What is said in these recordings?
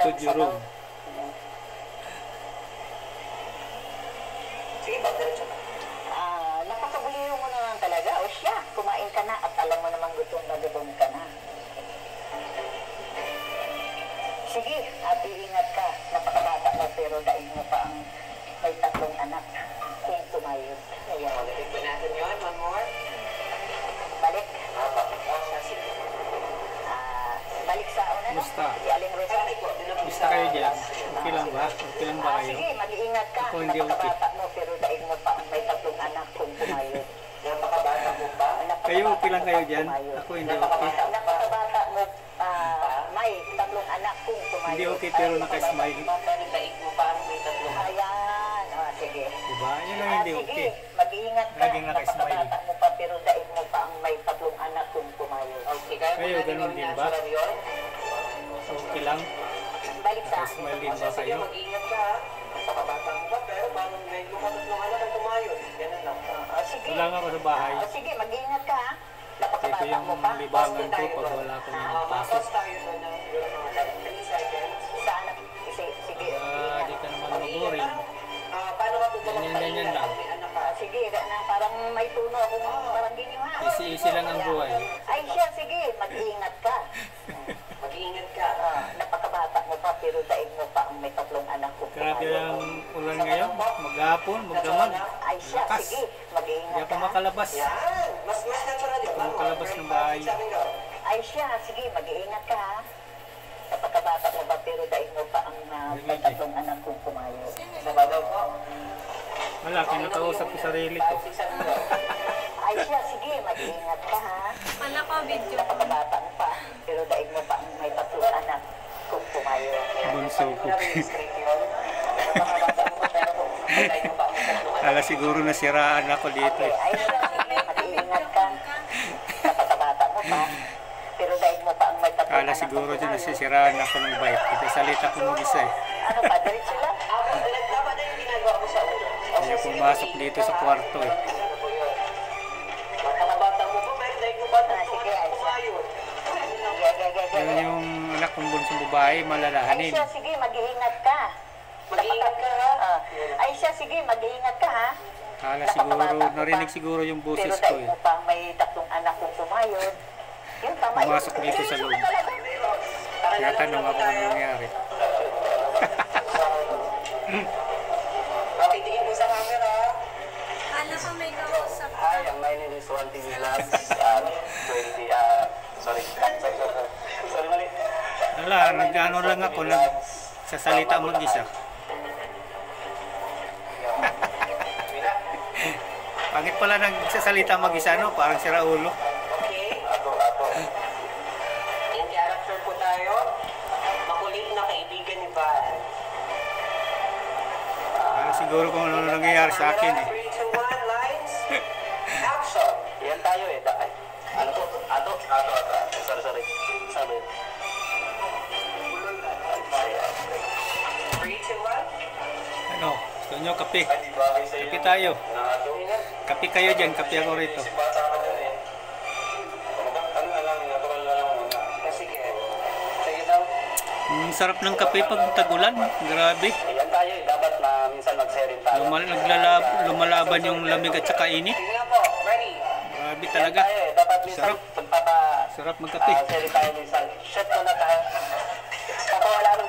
studio room. Sige ba, diretso ka. Napakabuliw mo naman talaga. O siya, kumain ka na at alam mo naman gutom na gutom ka na. Sige, at iingat ka. Napakabata mo pero daig mo pa ang may 3 anak. Kung tumayod. Ayan. Balik ba natin yun? One more? Balik. Bakit po siya sige? Balik sa una, no? Musta? Si Aling Rosa. Gusto kayo dyan? Okay lang ba? Okay lang ba kayo? Sige, mag-iingat ka. Ako hindi okay. Napakabata mo pero daig mo pa ang may 3 anak kung tumayod. Napakabata mo ba? Kayo okay lang kayo dyan? Ako hindi okay. Napakabata mo, may 3 anak kung tumayod. Hindi okay pero naka-smile. Pero daig mo pa ang may 3 anak. Ayan, sige. Diba? Yun ang hindi okay. Sige, mag-iingat ka. Laging naka-smile. Napakabata mo pa pero daig mo pa ang may 3 anak kung tumayod. Okay, kaya Kayo, ganun din ba? Okay lang? Balik sa akin. Naka-smile din ba Sige, kayo? mag-ingat ka. Napakabata mo ba? Pero parang may lumatot ng anak ang tumayod. Ganun lang. Sige. Wala nga ako sa bahay. Sige, mag-iingat ka, ha? Ito Napakabata yung mo pa. libangan ko pag wala akong pasok. Mapos tayo doon ng mga 3 seconds. Sana, sige, ingat. Di ka naman maboring. Paano ka po Ganyan lang. may anak ka? Sige, na parang may tuno akong parang giniwa. Easy lang ang buhay. Ay siya, sige, mag-iingat ka. Mag-iingat ka. Napakabata mo pa, pero daig mo pa ang may 3 anak ko. Grabe ang ulan ngayon. Maghapon, magdamag. Ay siya, Lakas. sige, Hindi mag-iingat ako ka. makalabas. Yan. Mas natural yun. Kung makalabas ng bahay. Ay siya, sige, mag-iingat ka, ha? Napakabata mo ba, pero daig mo pa ang may 3 anak kong kumayo. Sabadaw po. Wala, kinakausap ko sarili ko. Ay siya, sige, mag-iingat ka, ha? Wala ko video. Napakabata mo pa, pero daig mo pa ang may 3 anak kung kumayo. Bunso ko. Kala siguro nasiraan ako dito eh. Ay siya, sige, mag-iingat ka. Napakabata mo pa, pero daig mo pa ang may 3 Kala anak siguro kung dyan kumayo. nasisiraan ako ng bike. Kasi salita ko mag-isa eh. Ano pa, diretso lang? Tama na yung ginagawa ko sa ulo. Kaya pumasok dito sa kwarto eh. Nakabata mo ba? Pero daig mo ba? Sige, ay siya. Tumayod. Yun yung anak kong bunsong babae, Ay malalahanin. siya, sige, mag-iingat ka. Mag-iingat ka ha. Ay siya, sige, mag-iingat ka, ha? Kala siguro, narinig siguro yung boses Pero ko dahil eh. mo pang may 3 anak kong tumayod, yun, tama yun. Pumasok dito sa loob. Kaya tanong ako ano nangyari. Pakitingin mo sa camera ha. Kala ko may kausap. Hi, my name is Juan TV Labs. 20, sorry, mali. Wala, nag-ano lang ako, nagsasalita mag-isa. Pangit pala nagsasalita mag-isa, no? Parang si Raulo. Okay? Ako. Yung character po tayo. Makulit na kaibigan ni Val. Parang siguro kung ano nangyayari sa akin eh. 3, 2, 1, lines. Action! Yan tayo eh. Ano to? Ato. Sorry. Sabi. 3, 2, 1. Ano? Gusto nyo kape? Di bagay sa'yo. Kape tayo. Ato. Kape kayo dyan, kape ako rito. Kasi bata ka dyan eh. Ano na lang, natural na lang muna. Sige. Sige daw. Ang sarap ng kape pag tagulan. Grabe. Yan tayo eh. Dapat na minsan mag-sharing tayo. Lumalaban yung lamig at saka init. Sige nga po. Ready? Grabe Yan talaga. tayo eh. Dapat minsan Sarap. Sarap magkape. sharing tayo minsan. Shot muna tayo. Papawala ng...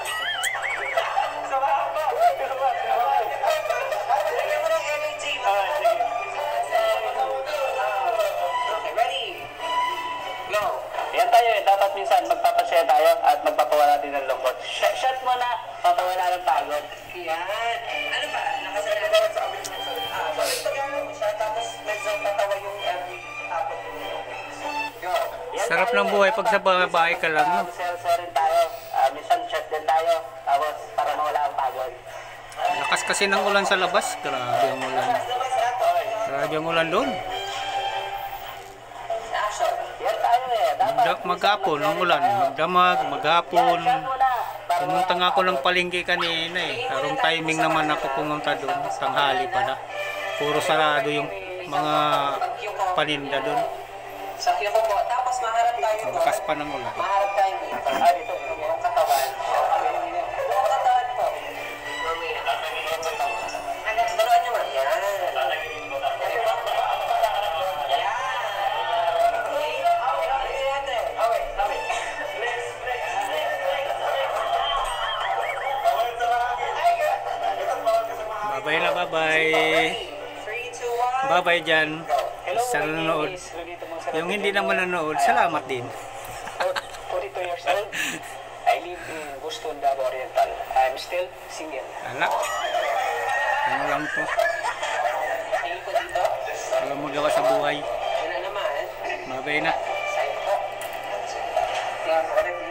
Lagyan mo ng energy. Okay, ready? Go. Yan tayo eh. Dapat minsan magpapashare tayo at magpapawala din ng lungkot. Shot muna. Papawala ng pagod. Yan. Ano ba? Nakasabi ba sa amin? Sorry, pag-ano mo siya, tapos medyo tatawa yung every tapos Go. Yan Sarap tayo ng eh. buhay pag sa bahay ka lang, no? Share rin tayo. Minsan chat din tayo. Tapos para mawala ang pagod. Lakas kasi ng ulan sa labas. Grabe ang ulan. Labas ato. Grabe ang ulan doon. Action. Yan tayo eh. Dapat Maghapon ang ulan. Magdamag, maghapon. share muna. Pumunta nga ako ng palengke kanina eh. Karong timing naman ako pumunta doon. Tanghali pala. Puro sarado yung mga paninda doon. Sa ko po. Tapos maharap tayo po. Lakas pa ng ulan. Maharap tayo dito. Ah, dito. Yung katawan. Bye-bye dyan. Hello, Sa my name nanonood. is Lolito Monserrat. Yung hindi naman nanonood, salamat din. 42 years old. I live in Buston, Davao Oriental. I'm still single. Ala. Ano lang to? Tingin ko dito. Walang magawa sa buhay. Yan na naman. Bye-bye na. Side hook. Yan,